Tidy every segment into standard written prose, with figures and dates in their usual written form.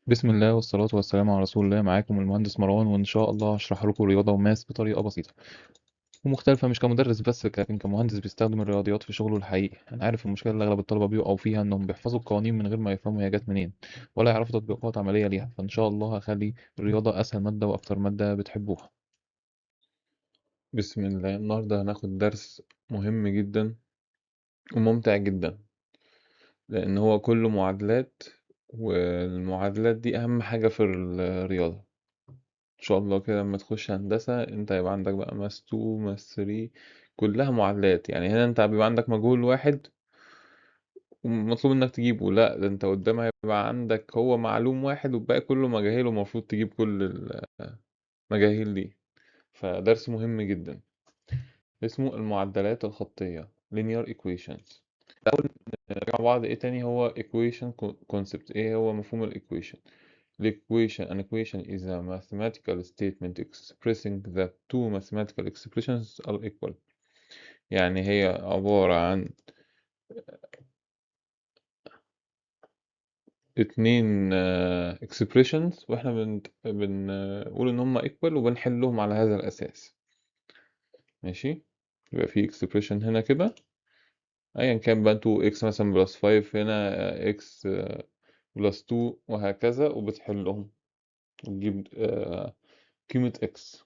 بسم الله والصلاة والسلام على رسول الله. معاكم المهندس مروان، وإن شاء الله هشرح لكم رياضة وماس بطريقة بسيطة ومختلفة، مش كمدرس بس لكن كمهندس بيستخدم الرياضيات في شغله الحقيقي. أنا عارف المشكلة اللي أغلب الطلبة بيقعوا فيها إنهم بيحفظوا القوانين من غير ما يفهموا هي جت منين ولا يعرفوا تطبيقات عملية ليها، فإن شاء الله هخلي الرياضة أسهل مادة وأكتر مادة بتحبوها. بسم الله. النهاردة هناخد درس مهم جدا وممتع جدا، لأن هو كله معادلات، والمعادلات دي أهم حاجة في الرياضة. ان شاء الله كده لما تخش هندسة انت هيبقى عندك بقى ماس 2 ماس 3 كلها معادلات. يعني هنا انت بيبقى عندك مجهول واحد ومطلوب انك تجيبه، لا ده انت قدام هيبقى عندك هو معلوم واحد والباقي كله مجاهيل ومفروض تجيب كل المجاهيل دي. فدرس مهم جدا اسمه المعادلات الخطية linear equations. نرجع مع بعض. ايه تاني هو equation concept؟ ايه هو مفهوم الايكويشن؟ An equation is a mathematical statement expressing that two mathematical expressions are equal. يعني هي عبارة عن اتنين expressions، واحنا بنقول ان هما equal وبنحلهم على هذا الأساس. ماشي، يبقى في expression هنا كده ايا كان بقى 2x مثلا بلس 5 هنا، x بلس 2 وهكذا، وبتحلهم وتجيب قيمة x.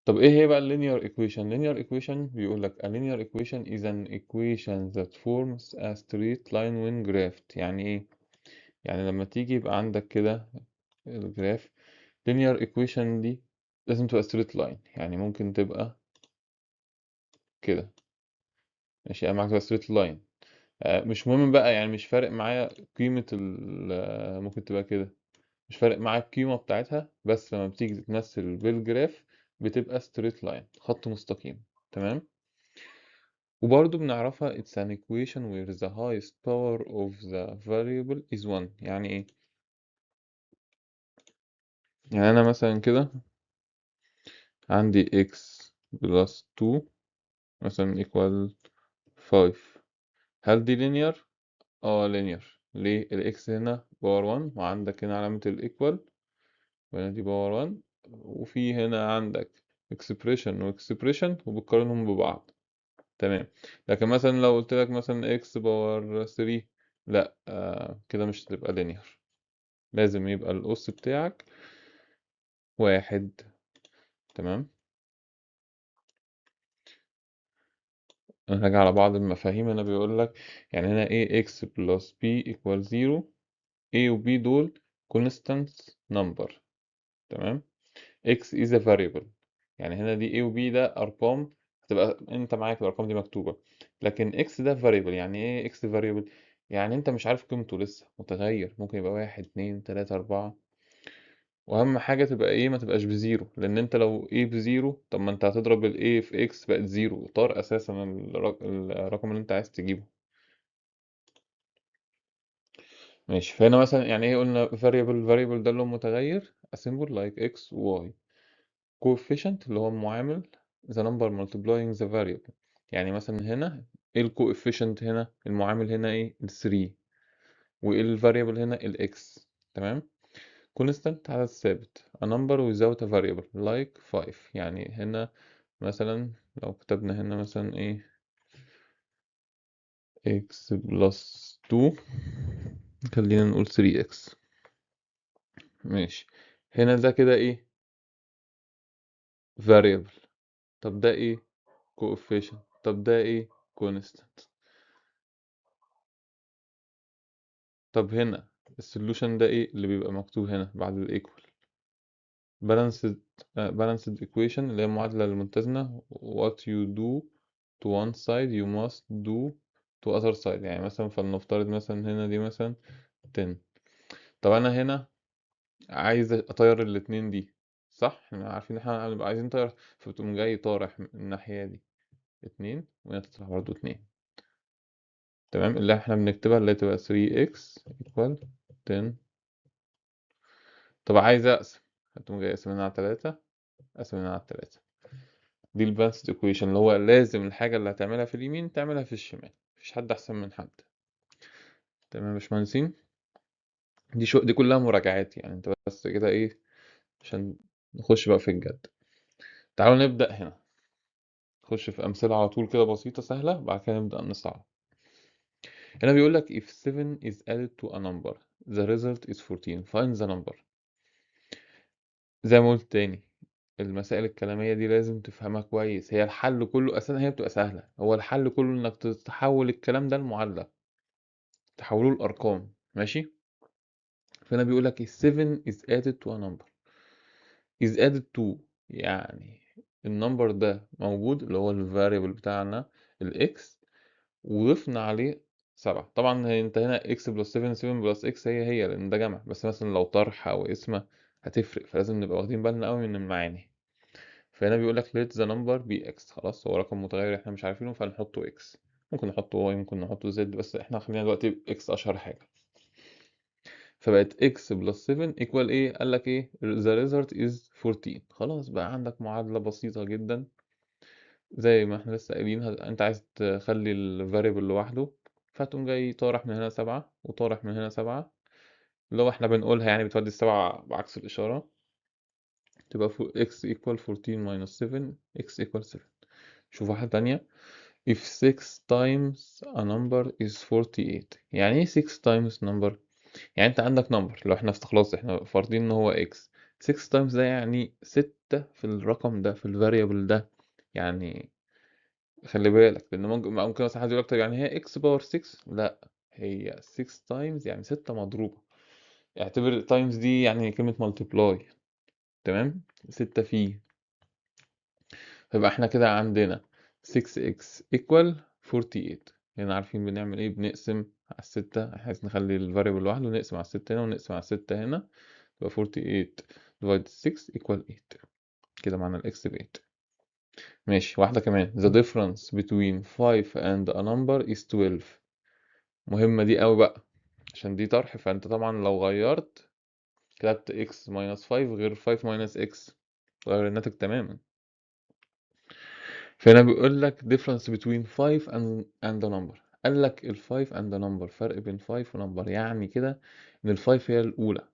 طب ايه هي بقى linear equation؟ linear equation بيقول لك a linear equation is an equation that forms a straight line when graphed. يعني ايه؟ يعني لما تيجي يبقى عندك كده الجراف linear equation دي لازم تبقى straight line، يعني ممكن تبقى كده. ماشي، انا معاك تبقى straight line. مش مهم بقى، يعني مش فارق معايا قيمة ممكن تبقى كده، مش فارق معاك القيمة بتاعتها، بس لما بتيجي تمثل بالجراف بتبقى straight line، خط مستقيم. تمام. وبرضه بنعرفها it's an equation where the highest power of the variable is 1. يعني ايه؟ يعني انا مثلا كده عندي x plus 2 مثلا equal 5. هل دي linear؟ اه linear. ليه؟ الاكس هنا باور 1 وعندك هنا علامة الايكوال وهنا دي باور 1، وفي هنا عندك expression و expression وبتقارنهم ببعض. تمام. لكن مثلا لو قلت لك مثلا x باور 3، لا كده مش هتبقى linear، لازم يبقى الأس بتاعك واحد. تمام. نراجع على بعض المفاهيم. هنا بيقول لك يعني هنا ax plus b equal 0. a و b دول constant number. تمام. x is a variable، يعني هنا دي a و b ده أرقام، هتبقى انت معاك الأرقام دي مكتوبة. لكن x ده variable. يعني ايه x variable؟ يعني انت مش عارف قيمته لسه، متغير، ممكن يبقى واحد اتنين تلاتة أربعة. واهم حاجه تبقى ايه، ما تبقاش بزيرو، لان انت لو ايه بزيرو طب ما انت هتضرب الايه في اكس بقت زيرو، طار اساسا الرقم اللي انت عايز تجيبه. ماشي. فهنا مثلا يعني ايه قلنا variable ده اللي هو متغير a symbol like x و y. coefficient اللي هو المعامل the number multiplying the variable. يعني مثلا هنا ايه الكوفيشنت؟ هنا المعامل هنا ايه ال 3، وايه الفاريبل هنا الاكس. تمام. constant عدد ثابت a number without a variable like 5. يعني هنا مثلا لو كتبنا هنا مثلا ايه x بلس 2، خلينا نقول 3x. ماشي. هنا ده كده ايه variable. طب ده ايه coefficient. طب ده ايه constant. طب هنا السوليوشن ده ايه اللي بيبقى مكتوب هنا بعد الايكوال؟ balanced balanced equation اللي هي المعادلة المتزنة. what you do to one side you must do to other side. يعني مثلا فلنفترض مثلا هنا دي مثلا 10. طب انا هنا عايز اطير الاتنين دي، صح؟ احنا عارفين ان احنا هنبقى عايزين نطير، فبتقوم جاي طارح من الناحية دي اتنين، وهنا تطلع برضه اتنين. تمام. اللي احنا بنكتبها اللي تبقى 3x equal 10. طب عايز اقسم، هتقوم جاي اقسم هنا على 3، اقسم هنا على 3. دي البالانسد ايكويشن، اللي هو لازم الحاجة اللي هتعملها في اليمين تعملها في الشمال، مفيش حد احسن من حد. تمام يا باشمهندسين. دي كلها مراجعات يعني، انت بس كده ايه عشان نخش بقى في الجد. تعالوا نبدأ هنا، نخش في أمثلة على طول كده بسيطة سهلة، بعد كده نبدأ نصعب. هنا بيقول لك if 7 is added to a number the result is 14 find the number. زي ما قلت تاني، المسائل الكلامية دي لازم تفهمها كويس، هي الحل كله أساسا هي بتبقى سهلة، هو الحل كله إنك تحول الكلام ده لمعادلة، تحوله لأرقام، ماشي. فهنا بيقول لك 7 is added to a number is added to، يعني النمبر ده موجود اللي هو الفاريبل بتاعنا الإكس، وضفنا عليه 7. طبعا انت هنا x بلس 7 7 بلس x هي لان ده جمع، بس مثلا لو طرح او اسمه هتفرق، فلازم نبقى واخدين بالنا قوي من المعاني. فهنا بيقول لك let the number be x، خلاص هو رقم متغير احنا مش عارفينه فهنحطه x، ممكن نحطه y ممكن نحطه z، بس احنا خلينا دلوقتي x اشهر حاجة. فبقت x بلس 7 equal ايه، قال لك ايه the result is 14. خلاص بقى عندك معادلة بسيطة جدا، زي ما احنا لسه قايلين انت عايز تخلي الفاريبل لوحده، فتقوم جاي طارح من هنا 7 وطارح من هنا 7، اللي هو احنا بنقولها يعني بتودي ال7 بعكس الإشارة، تبقى x equal 14 minus 7 x equal 7. شوف واحدة تانية if 6 times a number is 48. يعني ايه 6 times number؟ يعني انت عندك number، لو احنا خلاص احنا فارضين ان هو x، 6 times ده يعني 6 في الرقم ده في الفاريبل ده، يعني خلي بالك لان ممكن مثلا حد يقول لك طب يعني هي اكس باور 6، لا هي 6 تايمز يعني 6 مضروبة، اعتبر تايمز دي يعني كلمة مالتيبلاي، تمام، 6 فيه، فيبقى احنا كده عندنا 6x equal 48. هنا عارفين بنعمل ايه، بنقسم على الستة بحيث نخلي الفاريبل لوحده، نقسم على الستة هنا ونقسم على الستة هنا، يبقى 48 divided 6 equal 8. كده معنى الاكس ب 8. ماشي، واحدة كمان the difference between 5 and a number is 12. مهمة دي قوي بقى، عشان دي طرح، فانت طبعا لو غيرت كتبت x minus 5 غير 5 minus x غير الناتج تماما. فهنا بيقول لك difference between 5 and a number، قال لك ال 5 and a number فرق بين 5 و number، يعني كده ان ال 5 هي الأولى،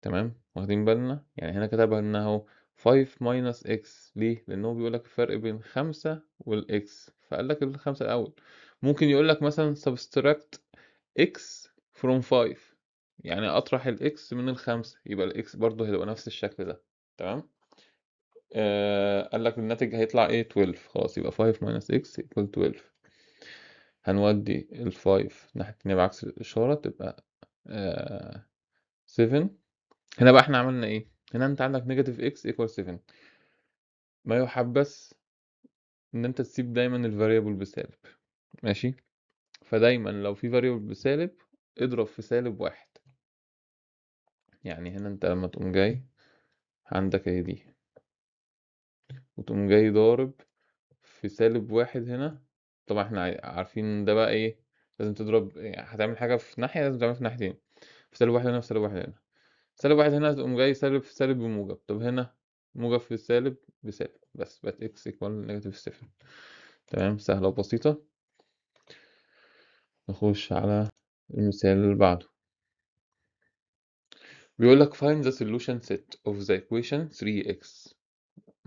تمام، واخدين بالنا، يعني هنا كتبها انه 5 minus x، ليه؟ لأنه بيقول لك الفرق بين 5 والx، فقال لك الخمسة الأول. ممكن يقول لك مثلا subtract x from 5، يعني اطرح الاكس من الخمسة، يبقى الاكس برضه هيبقى نفس الشكل ده، تمام. قال لك الناتج هيطلع ايه 12، خلاص يبقى 5 minus x equal 12. هنودي ال 5 الناحية التانية بعكس الإشارة تبقى 7. هنا بقى احنا عملنا ايه، هنا انت عندك نيجاتيف x equal 7، ما يحبس ان انت تسيب دايما الفاريبل بسالب، ماشي. فدايما لو في فاريبل بسالب اضرب في سالب واحد، يعني هنا انت لما تقوم جاي عندك اهي دي، وتقوم جاي ضارب في سالب واحد هنا، طبعا احنا عارفين ده بقى ايه، لازم تضرب يعني هتعمل حاجة في ناحية لازم تعمل في ناحيتين، في سالب واحد هنا في سالب واحد هنا، سالب واحد هنا تقوم جاي سالب في سالب بموجب، طب هنا موجب في سالب بسالب، بس بقت اكس ايكوال نيجاتيف 7. تمام، سهلة وبسيطة. نخش على المثال اللي بعده، بيقول لك find the solution set of the equation 3x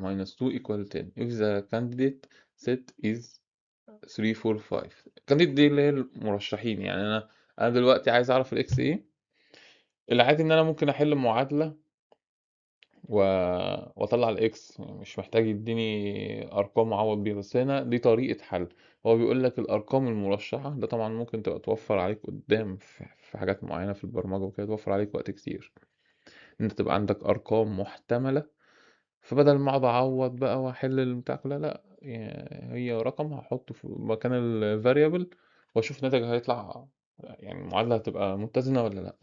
minus 2 equal 10 if the candidate set is 3 4 5. كانديد دي اللي هي المرشحين، يعني انا دلوقتي عايز اعرف الاكس ايه. العادي ان انا ممكن احل معادله و... واطلع الاكس، مش محتاج يديني ارقام اعوض بيها، بس هنا دي طريقه حل. هو بيقول لك الارقام المرشحه، ده طبعا ممكن تبقى توفر عليك قدام في حاجات معينه في البرمجه وكده، توفر عليك وقت كتير ان انت تبقى عندك ارقام محتمله، فبدل ما اقعد اعوض بقى واحل البتاع كلها، لا يعني هي رقم هحطه في مكان الفاريبل واشوف الناتج هيطلع، يعني المعادلة هتبقى متزنة ولا لا.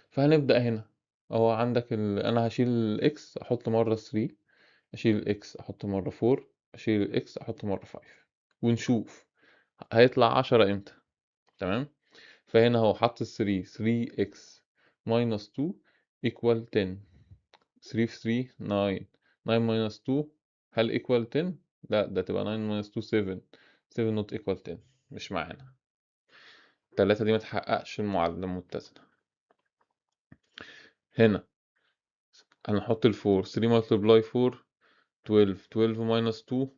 فهنبدأ هنا، اهو عندك انا هشيل الاكس احط مرة 3، اشيل الاكس احط مرة 4، اشيل الاكس احط مرة 5، ونشوف هيطلع 10 امتى، تمام. فهنا هو حط 3 3x minus 2 equal 10، 3 في 3 9، 9 minus 2 هل equal 10؟ لا، ده تبقى 9 minus 2 7، 7 not equal 10، مش معانا. 3 دي ما تحققش المعادلة المتزنة. هنا هنحط الفور، 3 multiply 4 12، 12 minus 2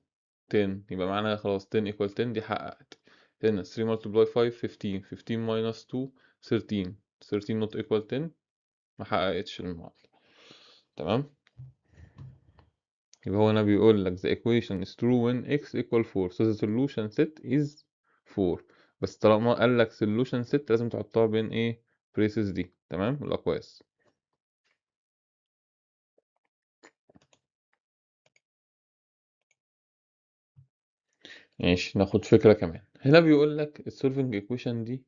10، يبقى معناها خلاص 10 equal 10 دي حققت. هنا 3 multiply 5 15، 15 minus 2 13، 13 not equal 10 ما حققتش المعادلة. تمام. يبقى هو هنا بيقول لك the equation is true when x equal 4 so the solution set is 4. بس طالما قال لك solution set لازم تحطها بين ايه braces دي. تمام الأقواس. ماشي ناخد فكرة كمان. هنا بيقول لك السولفنج equation دي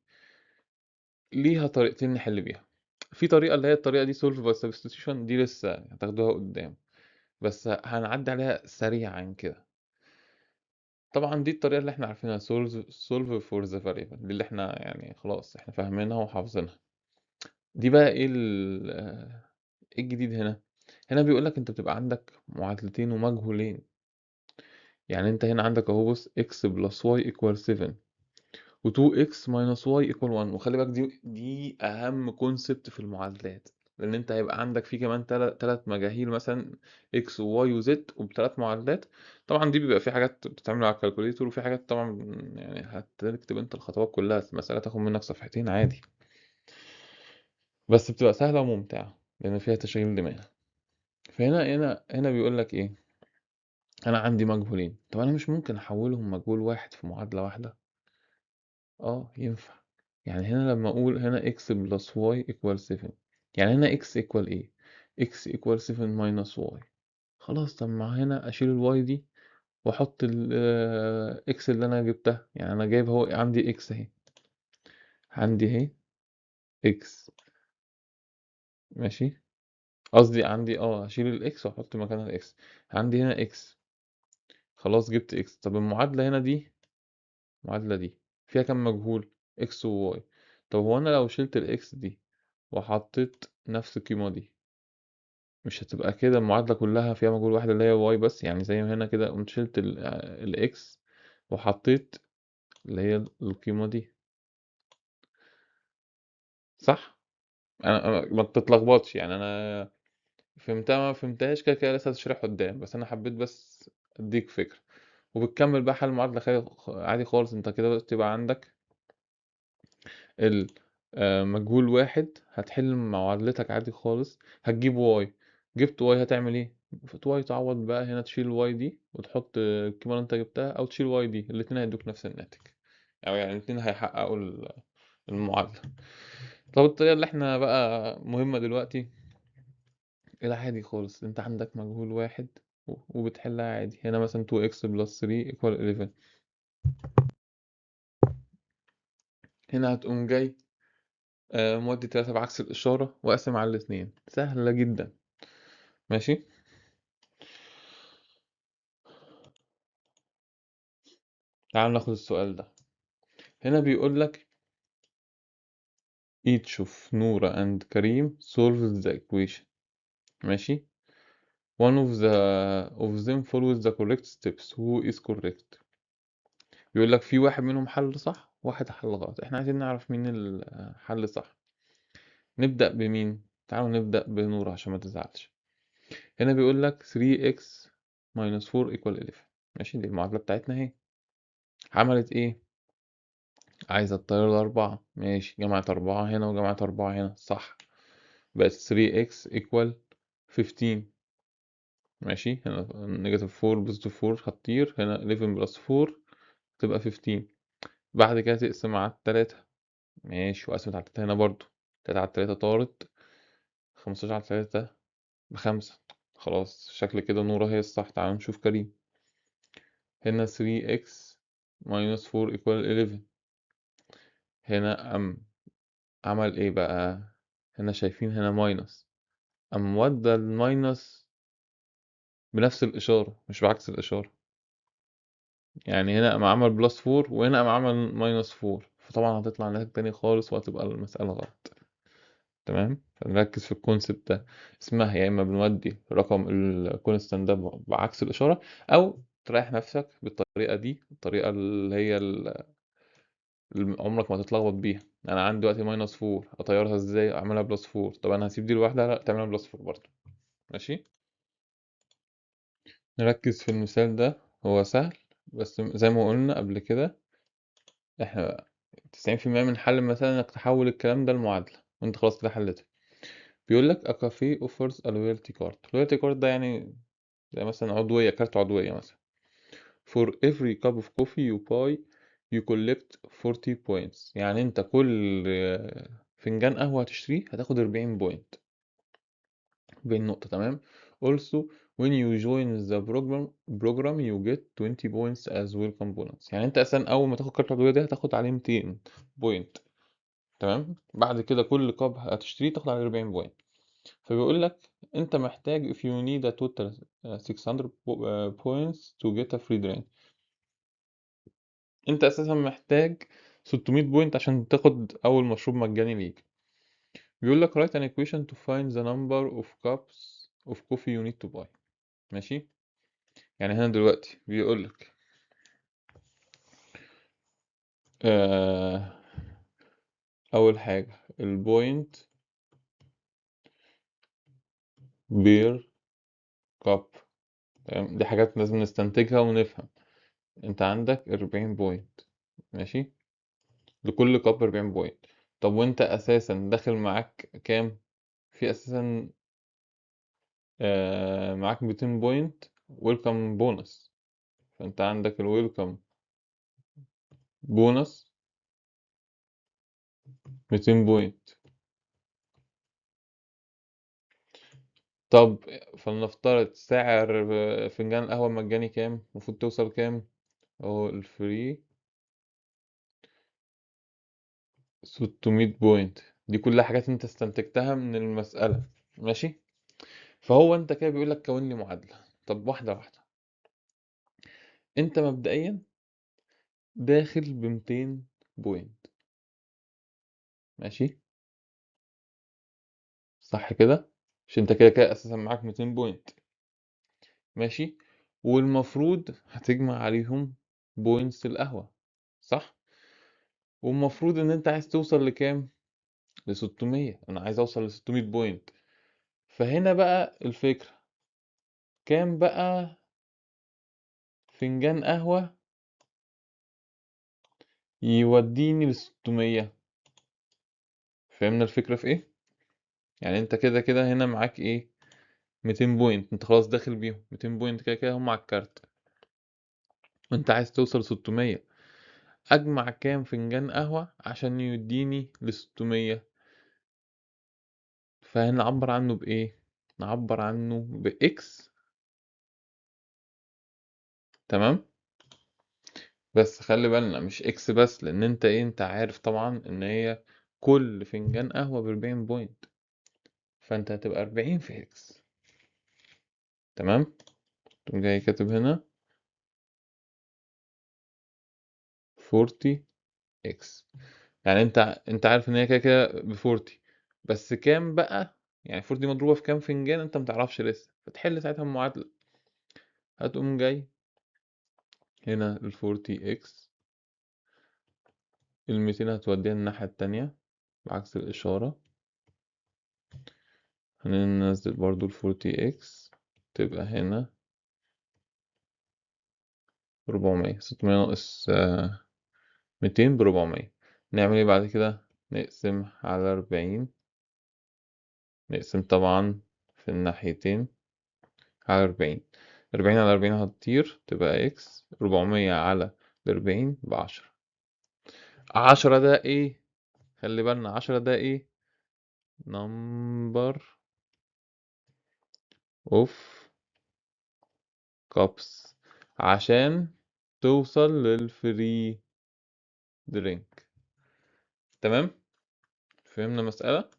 ليها طريقتين نحل بيها. في طريقة اللي هي الطريقة دي solve by substitution، دي لسه هتاخدوها قدام، بس هنعدي عليها سريعا كده. طبعا دي الطريقة اللي احنا عارفينها solve for the variable، دي اللي احنا يعني خلاص احنا فاهمينها وحافظينها. دي بقى ايه ايه الجديد هنا؟ هنا بيقول لك انت بتبقى عندك معادلتين ومجهولين. يعني انت هنا عندك اهو بص x plus y equal 7 و 2x minus y equal 1. وخلي بالك دي اهم كونسبت في المعادلات، لان انت هيبقى عندك في كمان تلات مجاهيل مثلا x و y و z وبثلاث معادلات. طبعا دي بيبقى في حاجات بتتعمل على الكالكوليتور، وفي حاجات طبعا يعني هتكتب انت الخطوات كلها، المسألة تاخد منك صفحتين عادي، بس بتبقى سهلة وممتعة لان فيها تشغيل دماغ. فهنا بيقول لك ايه؟ انا عندي مجهولين، طب انا مش ممكن احولهم مجهول واحد في معادلة واحدة؟ اه ينفع. يعني هنا لما اقول هنا x plus y equal 7، يعني هنا x equal ايه؟ x equal 7 minus y. خلاص طب ما هنا اشيل الواي دي واحط ال x اللي انا جبتها. يعني انا جايب هو عندي x اهي، عندي اهي x. ماشي. قصدي عندي اشيل الاكس واحط مكانها الاكس. عندي هنا x، خلاص جبت x. طب المعادلة هنا دي، المعادلة دي فيها كام مجهول؟ x و y. طب هو انا لو شلت الاكس دي وحطيت نفس القيمة دي، مش هتبقى كده المعادلة كلها فيها مجهول واحد اللي هي واي بس؟ يعني زي ما هنا كده قمت شلت الاكس وحطيت اللي هي القيمة دي، صح؟ انا ما تتلخبطش يعني، انا فهمتها ما فهمتهاش كده كده لسه هتشرح قدام، بس انا حبيت بس اديك فكرة. وبتكمل بقى حل المعادلة عادي خالص. انت كده بس تبقى عندك مجهول واحد، هتحل معادلتك عادي خالص. هتجيب واي، جبت واي هتعمل ايه؟ واي تعوض بقى هنا، تشيل واي دي وتحط القيمة اللي انت جبتها، او تشيل واي دي، الاتنين هيدوك نفس الناتج، او يعني الاتنين هيحققوا المعادلة. طب الطريقة اللي احنا بقى مهمة دلوقتي العادي خالص، انت عندك مجهول واحد وبتحلها عادي. هنا مثلا 2x plus 3 equal 11. هنا هتقوم جاي مودي 3 بعكس الإشارة وأقسم على الاتنين، سهلة جدا. ماشي. تعال ناخد السؤال ده. هنا بيقول لك each of Nura and Karim solves the equation. ماشي. one of them follows the correct steps. who is correct؟ بيقول لك في واحد منهم حل صح، واحد حل غلط. احنا عايزين نعرف مين الحل صح. نبدأ بمين؟ تعالوا نبدأ بنورة عشان ما تزعلش. هنا بيقول لك 3x minus 4 equal 11. ماشي، دي المعادلة بتاعتنا اهي. عملت ايه؟ عايزة تطير الأربعة. ماشي، جمعت أربعة هنا وجمعت أربعة هنا، صح. بقت 3x equal 15. ماشي، هنا نيجاتيف 4 بوزيتيف 4 هتطير، هنا 11 بلس 4 تبقى 15. بعد كده تقسم على التلاتة. ماشي، وقسمت على التلاتة هنا برضو، تلاتة على التلاتة طارت، 15 على التلاتة ب5. خلاص شكل كده نورة هي الصح. تعالوا نشوف كريم. هنا 3x minus 4 equal 11. هنا عمل ايه بقى؟ هنا شايفين هنا ماينس، ودى الماينس بنفس الإشارة مش بعكس الإشارة. يعني هنا عمل بلس 4 وهنا عمل ماينس 4، فطبعا هتطلع ناتج تاني خالص وهتبقى المسألة غلط. تمام، فنركز في الكونسبت ده. اسمها يا إما بنودي رقم الكونستانت ده بعكس الإشارة، أو تريح نفسك بالطريقة دي، الطريقة اللي هي عمرك ما تتلخبط بيها. انا عندي دلوقتي ماينس 4، اطيرها ازاي؟ اعملها بلس 4. طب انا هسيب دي لوحدها؟ لا، تعملها بلس 4 برضه. ماشي. نركز في المثال ده، هو سهل، بس زي ما قلنا قبل كده، احنا 90% من حل المسألة انك تحول الكلام ده لمعادلة، وانت خلاص كده حلتها. بيقول لك a cafe offers a loyalty card. loyalty card ده يعني زي مثلا عضوية، كارت عضوية مثلا. For every cup of coffee you buy you collect 40 points. يعني انت كل فنجان قهوة هتشتريه هتاخد 40 بوينت، 40 نقطة. تمام. Also when you join the program you get 20 points as welcome bonus. يعني انت اصلا اول ما تاخد كارت العضوية دي هتاخد عليه 200 بوينت. تمام. بعد كده كل كاب هتشتريه تاخد عليه 40 بوينت. فبيقول لك انت محتاج if you need a total 600 points to get a free drink. انت اساسا محتاج 600 بوينت عشان تاخد اول مشروب مجاني ليك. بيقول لك write an equation to find the number of cups of coffee you need to buy. ماشي. يعني هنا دلوقتي بيقول لك آه اول حاجة البوينت بير كاب. تمام، دي حاجات لازم نستنتجها ونفهم. انت عندك 40 بوينت، ماشي، لكل كاب 40 بوينت. طب وانت اساسا داخل معاك كام؟ في اساسا معاك 200 بوينت ويلكم بونص. فانت عندك الويلكم بونص 200 بوينت. طب فلنفترض سعر فنجان القهوة المجاني كام؟ المفروض توصل كام؟ اهو الفري 600 بوينت. دي كلها حاجات انت استنتجتها من المسألة. ماشي. فهو انت كده بيقول لك كون لي معادلة. طب واحدة واحدة. انت مبدئيا داخل ب 200 بوينت، ماشي، صح كده؟ مش انت كده كده اساسا معاك 200 بوينت، ماشي، والمفروض هتجمع عليهم بوينتس القهوة، صح؟ والمفروض ان انت عايز توصل لكام؟ ل 600. انا عايز اوصل ل 600 بوينت. فهنا بقى الفكرة، كام بقى فنجان قهوة يوديني ل 600؟ فهمنا الفكرة في ايه؟ يعني انت كده كده هنا معاك ايه؟ 200 بوينت، انت خلاص داخل بيهم 200 بوينت كده كده هم على الكارت، وانت عايز توصل 600. اجمع كام فنجان قهوة عشان يديني ل 600؟ فهنعبر عنه بايه؟ نعبر عنه باكس. تمام. بس خلي بالنا مش اكس بس، لان انت ايه، انت عارف طبعا ان هي كل فنجان قهوة ب40 بوينت، فانت هتبقى 40 في اكس. تمام. تقوم جاي كاتب هنا 40 اكس. يعني انت عارف ان هي كده كده ب 40، بس كام بقى؟ يعني 40 مضروبة في كام فنجان انت متعرفش لسه، فتحل ساعتها المعادلة. هتقوم جاي هنا ال 40 اكس، ال 200 هتوديها الناحية التانية بعكس الإشارة. هننزل برضو ال 40 اكس، تبقى هنا 400. 600 ناقص 200 ب400. نعمل ايه بعد كده؟ نقسم على 40. نقسم طبعا في الناحيتين على 40. 40 على 40 هتطير تبقى اكس. 400 على 40 ب10. 10 ده ايه؟ خلي بالنا 10 ده ايه؟ number of cups عشان توصل للفري درينك. تمام. فهمنا مسألة.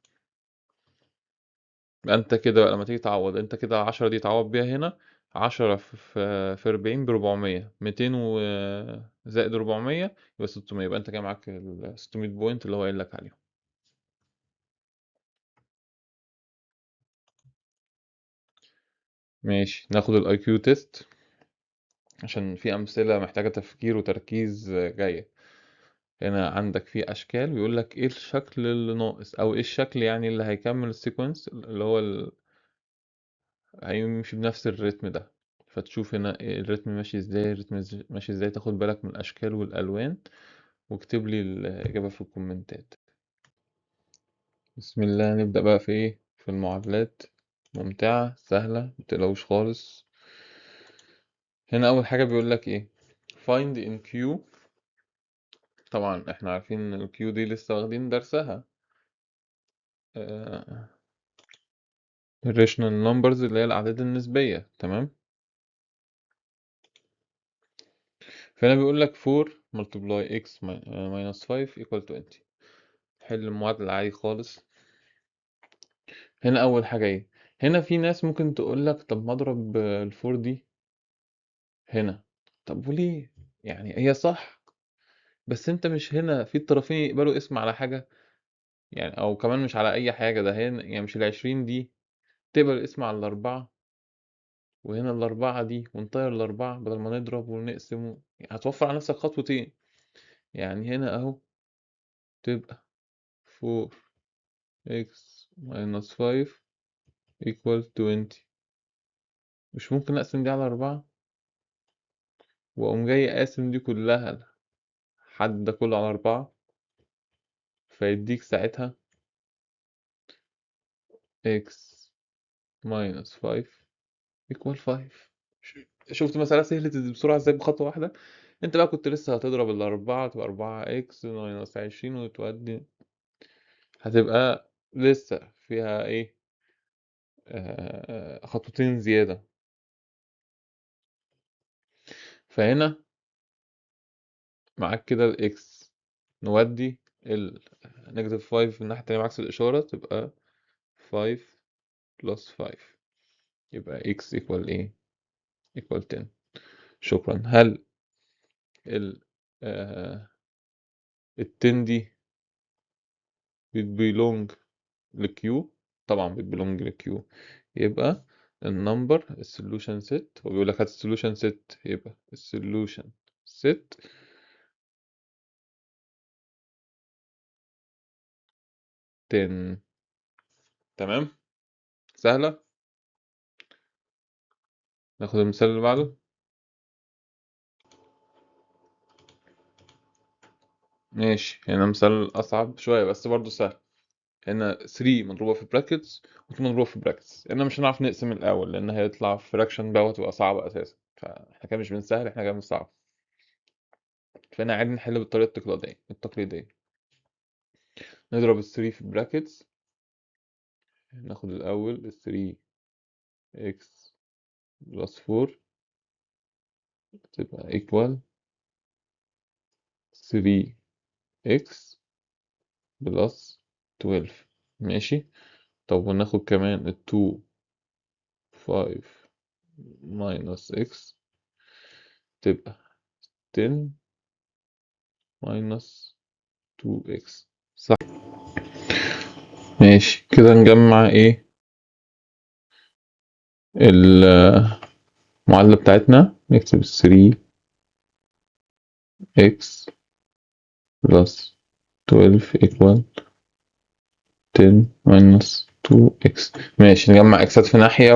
يبقى انت كده بقى لما تيجي تعوض، انت كده 10 دي تعوض بيها هنا. 10 في 40 ب400. 200 زائد 400 يبقى 600. يبقى انت كده معاك ال 600 بوينت اللي هو قايل لك عليهم. ماشي، ناخد الاي كيو تيست عشان في امثله محتاجه تفكير وتركيز جايه. هنا عندك في اشكال بيقول لك ايه الشكل اللي ناقص او ايه الشكل يعني اللي هيكمل السيكونس اللي هو هيمشي بنفس الريتم ده. فتشوف هنا إيه الريتم ماشي ازاي، الريتم ماشي ازاي، تاخد بالك من الاشكال والالوان، واكتب لي الاجابة في الكومنتات. بسم الله، نبدأ بقى في ايه، في المعادلات. ممتعة سهلة متقلقوش خالص. هنا اول حاجة بيقول لك ايه، find in Q. طبعا احنا عارفين ان ال Q دي لسه واخدين درسها، الريشنال نمبرز اللي هي الأعداد النسبية، تمام. فهنا بيقول لك 4 multiply x minus 5 equal 20. حل المعادلة عادي خالص. هنا أول حاجة ايه، هنا في ناس ممكن تقول لك طب ما اضرب الفور دي هنا. طب وليه؟ يعني هي صح، بس انت مش هنا في الطرفين يقبلوا اسم على حاجة يعني، او كمان مش على اي حاجة، ده هنا يعني مش ال20 دي تقبل اسم على الأربعة، وهنا الأربعة دي ونطير الأربعة بدل ما نضرب ونقسم يعني هتوفر على نفسك خطوتين. يعني هنا أهو تبقى 4x minus 5 equal 20. مش ممكن أقسم دي على 4 وأقوم جاي قاسم دي كلها، حد ده كله على 4، فيديك ساعتها x minus 5 equal 5. شفت مسألة سهلت بسرعة ازاي بخطوة واحدة. انت بقى كنت لسه هتضرب الأربعة تبقى 4x minus 20 وتودي، هتبقى لسه فيها ايه، خطوتين زيادة. فهنا معاك كده الاكس، نودي النيجاتيف 5 في الناحية التانية بعكس الإشارة، تبقى 5 بلس 5، يبقى x equal ايه، equal 10. شكرا. هل ال ال10 دي بتبيلونج لكيو؟ طبعا بتبيلونج لكيو. يبقى النمبر السولوشن ست، هو بيقول لك هات السولوشن ست، يبقى السولوشن ست 10. تمام، سهلة. ناخد المثال اللي بعده. ماشي، هنا مثال أصعب شوية بس برضه سهل. هنا 3 مضروبة في براكتس و2 مضروبة في براكتس. هنا مش هنعرف نقسم الأول لأن هيطلع فراكشن بقى وتبقى صعبة أساسا، فاحنا كده مش بنسهل، احنا كده بنصعب. فهنا عادي نحل بالطريقة التقليدية. نضرب ال 3 في براكتس، ناخد الأول ال 3x بلس 4 تبقى equal 3x بلس 12. ماشي. طب وناخد كمان ال 2 5 minus x تبقى 10 minus 2x. صح. ماشي كده نجمع ايه المعادلة بتاعتنا، نكتب 3x plus 12 equal 10 minus 2x. ماشي، نجمع اكسات في ناحية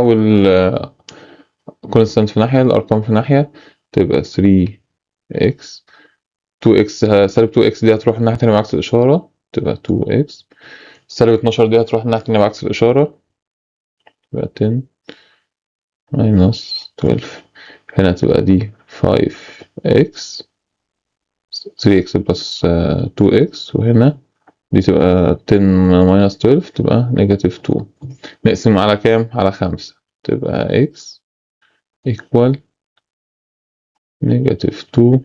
constant في ناحية، الأرقام في ناحية، تبقى 3x 2x سالب 2x دي هتروح الناحية التانية بعكس الإشارة، تبقى 2x. سالب 12 دي هتروح الناحية التانية بعكس الإشارة، تبقى 10 minus 12. هنا تبقى دي 5x 3x بلس 2x، وهنا دي تبقى 10 minus 12 تبقى نيجاتيف 2. نقسم على كام؟ على 5، تبقى x equal نيجاتيف 2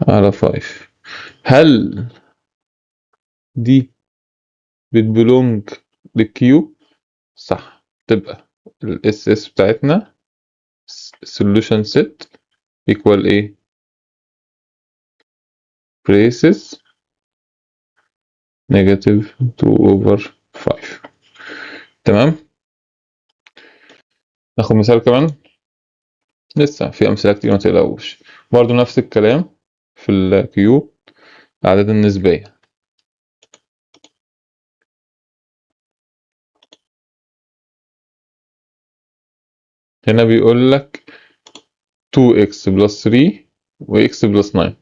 على 5. هل دي بتبلونج للكيو؟ صح، تبقى الاس اس بتاعتنا solution set equal ايه، braces negative 2 over 5. تمام. ناخد مثال كمان، لسه في امثله كتير ما تقلقوش. برضو نفس الكلام، في الكيو الأعداد النسبية. هنا بيقول لك 2x بلس 3 و x بلس 9.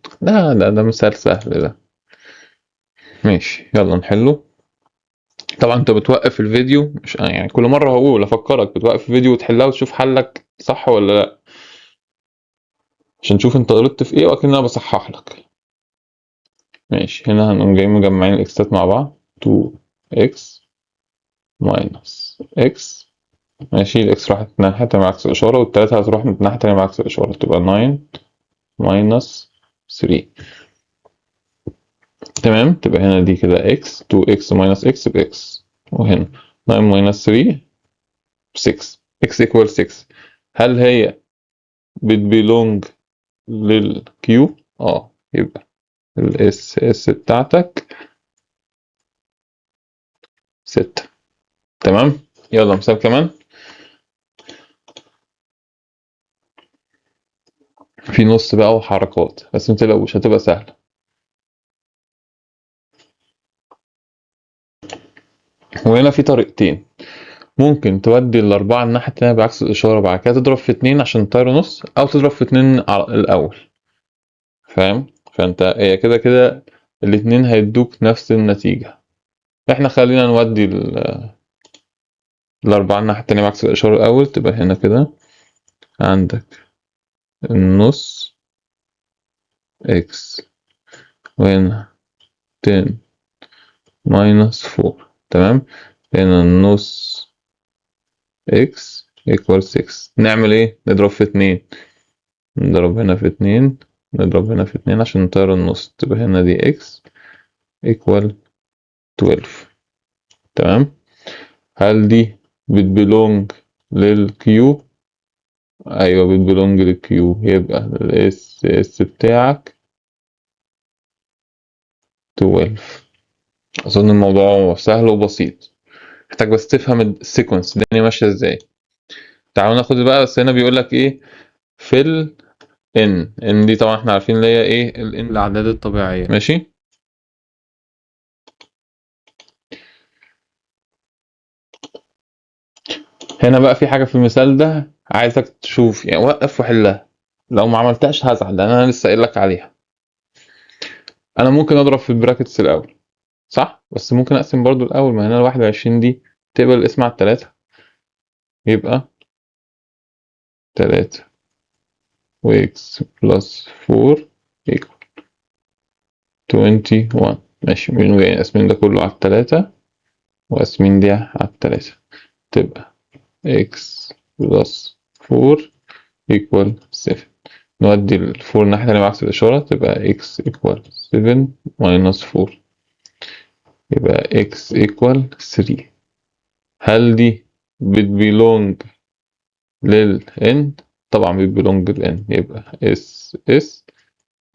ده مثال سهل ده. ماشي يلا نحله. طبعا انت بتوقف الفيديو، مش يعني كل مرة هقول افكرك بتوقف الفيديو وتحلها وتشوف حلك صح ولا لا، عشان تشوف انت غلطت في ايه واكن انا بصحح لك. ماشي هنا هنقوم جايين مجمعين الاكسات مع بعض. 2x ماينس x. ماشي الاكس راحت ناحية تانية بعكس الإشارة، والتلاتة هتروح ناحية تانية بعكس الإشارة، تبقى 9 ماينس 3. تمام، تبقى هنا دي كده x 2x ماينس x بx، وهنا 9 ماينس 3 6. x equal 6. هل هي بتبيلونج للكيو؟ يبقى الاس اس بتاعتك 6. تمام. يلا مثال كمان. في نص بقى وحركات، بس متقلقوش هتبقى سهلة. وهنا في طريقتين، ممكن تودي الأربعة الناحية التانية بعكس الإشارة، بعد كده تضرب في اتنين عشان تطير نص، أو تضرب في اتنين على الأول. فاهم؟ فأنت هي كده كده الاتنين هيدوك نفس النتيجة. احنا خلينا نودي الأربعة الناحية التانية بعكس الإشارة الأول، تبقى هنا كده عندك النص إكس، وهنا 10 ماينس 4. تمام. هنا النص إكس equal 6. نعمل إيه؟ نضرب في اتنين. نضرب هنا في اتنين، نضرب هنا في اتنين عشان نطير النص، تبقى هنا دي x equal 12. تمام. هل دي بتبلونج للكيو؟ ايوه بتبلونج للكيو، يبقى الاس اس بتاعك 12. اظن الموضوع سهل وبسيط، محتاج بس تفهم السيكونس الدنيا ماشيه ازاي. تعالوا ناخد بقى، بس هنا بيقول لك ايه في ال ان دي طبعا احنا عارفين اللي هي ايه الان الاعداد الطبيعيه. ماشي. هنا بقى في حاجة في المثال ده عايزك تشوف، يعني وقف وحلها. لو ما عملتهاش هزعل لأن أنا لسه قايل لك عليها. أنا ممكن أضرب في البراكتس الأول صح، بس ممكن أقسم برضو الأول، ما هنا الواحد وعشرين دي تقبل الاسم على التلاتة، يبقى 3 وإكس بلس 4 equal 21. ماشي، من جاي قاسمين ده كله على التلاتة وقاسمين دي على التلاتة، تبقى إكس بلس 4 equal 7. نودي الفور الناحية التانية بعكس الإشارة، تبقى x equal 7 minus 4، يبقى x equal 3. هل دي بتبيلونج لل n؟ طبعا بتبيلونج لل n، يبقى s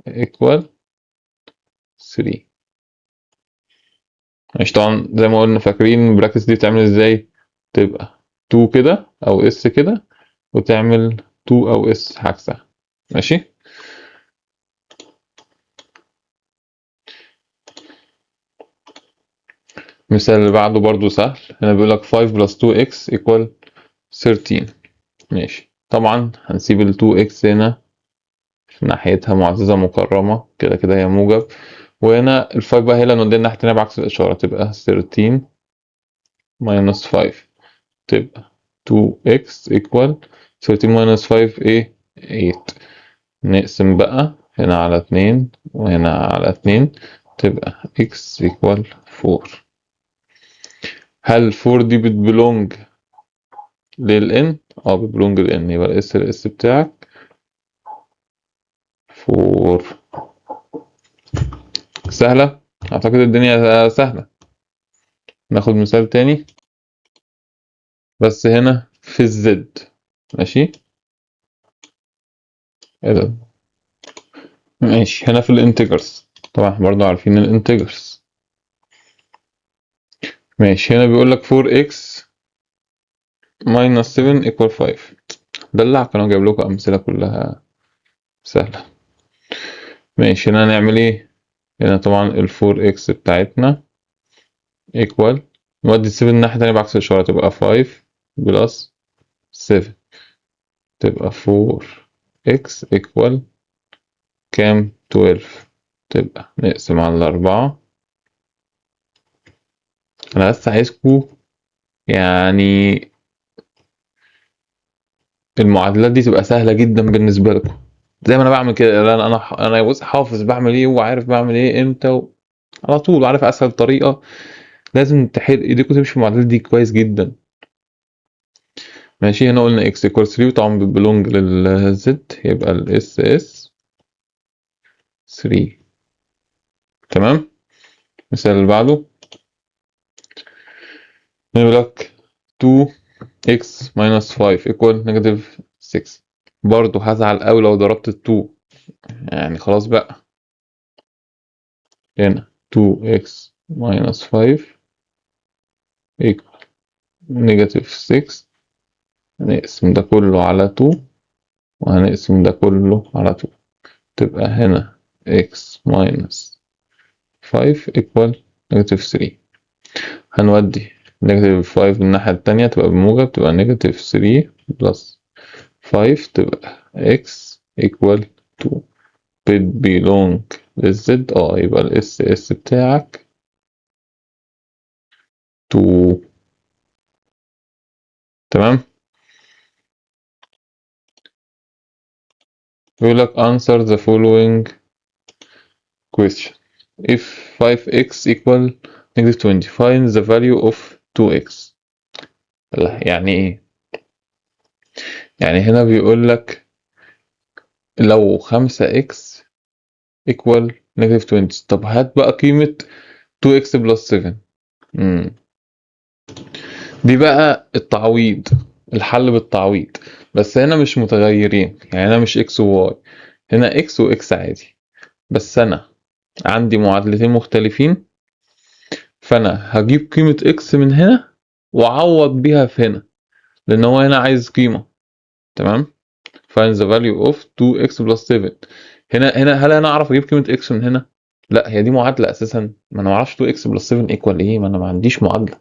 equal 3. مش طبعا زي ما قلنا فاكرين البراكتس دي بتعمل ازاي؟ تبقى 2 كده أو s كده، وتعمل 2 أو s عكسها. ماشي. المثال اللي بعده برضو سهل، هنا بيقول لك 5 plus 2x equal 13. ماشي، طبعا هنسيب ال 2x هنا في ناحيتها معززة مكرمة، كده كده هي موجب، وهنا ال 5 بقى هي اللي هنوديها الناحية التانية بعكس الإشارة، تبقى 13 minus 5، تبقى 2x equal 13 minus 5 ايه 8. نقسم بقى هنا على 2 وهنا على 2، تبقى x equal 4. هل 4 دي بتبلونج للN؟ بتبلونج للN، يبقى الاس بتاعك 4. سهلة؟ أعتقد الدنيا سهلة. ناخد مثال تاني بس هنا في الزد. ماشي. ايه ده؟ ماشي هنا في الانتجرز، طبعا احنا برضه عارفين الانتجرز. ماشي هنا بيقول لك 4x minus 7 equal 5. دلع، كانوا جايب لكم أمثلة كلها سهلة. ماشي، هنا هنعمل ايه؟ هنا طبعا الفور اكس بتاعتنا ايكوال، نودي 7 الناحية التانية بعكس الإشارة، تبقى 5 بلس 7، تبقى 4 x ايكوال كام؟ 12. تبقى نقسم على 4. أنا بس عايزكوا يعني المعادلات دي تبقى سهلة جدا بالنسبة لكم، زي ما أنا بعمل كده. أنا بص حافظ بعمل إيه وعارف بعمل إيه إمتى على طول عارف أسهل طريقة. لازم تحل إيديكوا تمشي في المعادلات دي كويس جدا. ماشي، هنا قلنا x equals 3 وطبعا بتبلونج لل z، يبقى ال SS 3. تمام. المثال اللي بعده يقول لك 2x minus 5 equal negative 6. برضه هزعل قوي لو ضربت ال 2، يعني خلاص بقى. هنا 2x minus 5 equal negative 6، هنقسم ده كله على 2 وهنقسم ده كله على 2، تبقى هنا x minus 5 equal negative 3. هنودي نيجاتيف 5 الناحية التانية تبقى بموجب، تبقى نيجاتيف 3 بلس 5، تبقى x equal 2. بت belong للزد، يبقى الاس اس بتاعك 2. تمام. بيقول لك answer the following question. If 5x equal negative 20 find the value of 2x. يعني ايه؟ يعني هنا بيقول لك لو 5x equal negative 20، طب هات بقى قيمة 2x plus 7. دي بقى التعويض، الحل بالتعويض. بس هنا مش متغيرين، يعني هنا مش x و y، هنا x و x عادي. بس أنا عندي معادلتين مختلفين، فأنا هجيب قيمة x من هنا وأعوض بيها في هنا، لأن هو هنا عايز قيمة. تمام. find the value of 2x plus 7. هنا هل أنا أعرف أجيب قيمة x من هنا؟ لا، هي دي معادلة أساسا، ما أنا معرفش 2x plus 7 equal إيه، ما أنا ما عنديش معادلة.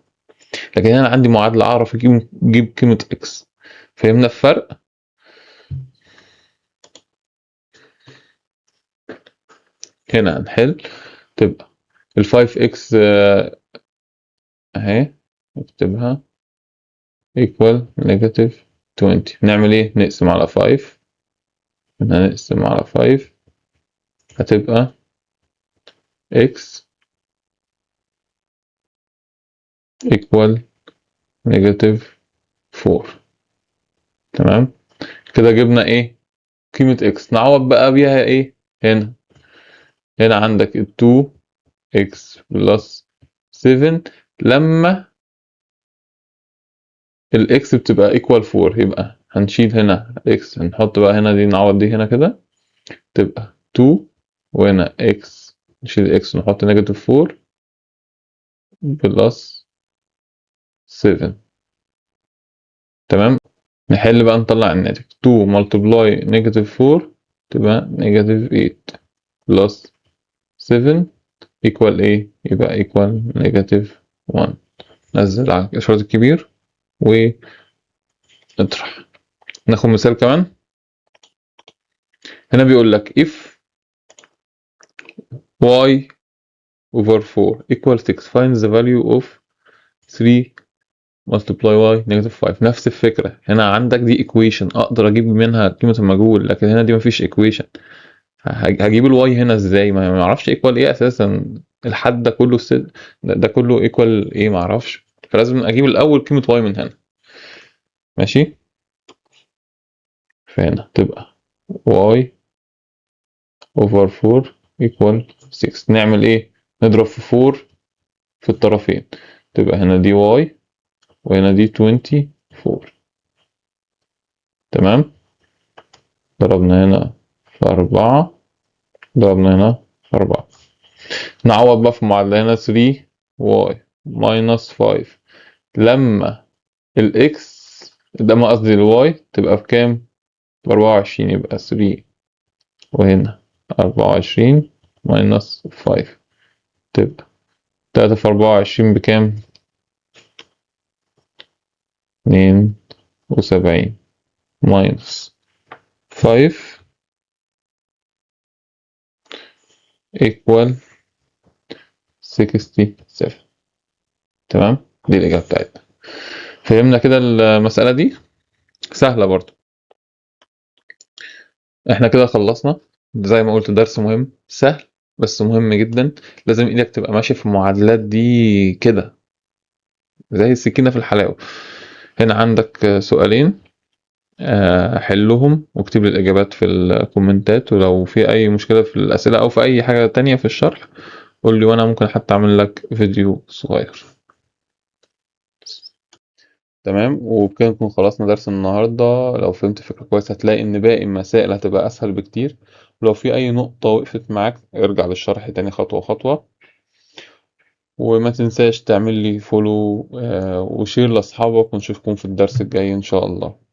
لكن هنا عندي معادلة أعرف أجيب قيمة x. فهمنا الفرق؟ هنا هنحل، تبقى ال 5x اهي نكتبها equal negative 20. نعمل ايه؟ نقسم على 5. هنا نقسم على 5 هتبقى x equal negative 4. تمام. كده جبنا ايه؟ قيمة x. نعوض بقى بيها ايه؟ هنا عندك ال 2x plus 7 لما الاكس بتبقى equal 4، يبقى هنشيل هنا x، هنحط بقى هنا دي، نعوض دي هنا كده تبقى 2، وهنا x نشيل x نحط نيجاتيف 4 بلس 7. تمام. نحل بقى نطلع الناتج 2 multiply نيجاتيف 4 تبقى نيجاتيف 8 بلس 7 equal ايه؟ يبقى equal نيجاتيف 1. نزل على الإشارة الكبير ونطرح. ناخد مثال كمان. هنا بيقول لك if y over 4 equal 6 find the value of 3 multiply y negative 5. نفس الفكرة، هنا عندك دي equation أقدر أجيب منها قيمة المجهول، لكن هنا دي مفيش equation. هجيب الواي هنا ازاي؟ ما اعرفش equal ايه أساسا. الحد ده كله ده كله equal ايه؟ ما اعرفش. فلازم أجيب الأول قيمة y من هنا. ماشي. فهنا تبقى y over 4 equal 6. نعمل ايه؟ نضرب في 4 في الطرفين، تبقى هنا دي y وهنا دي 24. تمام. ضربنا هنا في 4، ضربنا هنا في 4. نعوض بقى في معادلة، هنا 3y minus 5 لما الإكس ده، ما قصدي الواي، تبقى بكام؟ ب24، يبقى 3 وهنا 24 ماينس 5 تبقى 3 في 24 بكام؟ 72 ماينس 5 equal 67. تمام؟ دي الإجابة بتاعتنا. فهمنا كده المسألة دي سهلة برضو. احنا كده خلصنا. زي ما قلت درس مهم سهل بس مهم جدا. لازم ايدك تبقى ماشية في المعادلات دي كده زي السكينة في الحلاوة. هنا عندك سؤالين، حلهم واكتب لي الإجابات في الكومنتات، ولو في أي مشكلة في الأسئلة أو في أي حاجة تانية في الشرح قول لي وأنا ممكن حتى أعمل لك فيديو صغير. تمام، وبكده نكون خلصنا درس النهاردة. لو فهمت فكرة كويس هتلاقي إن باقي المسائل هتبقى أسهل بكتير. ولو في أي نقطة وقفت معاك ارجع للشرح تاني خطوة خطوة. وما تنساش تعمل لي فولو وشير لأصحابك، ونشوفكم في الدرس الجاي إن شاء الله.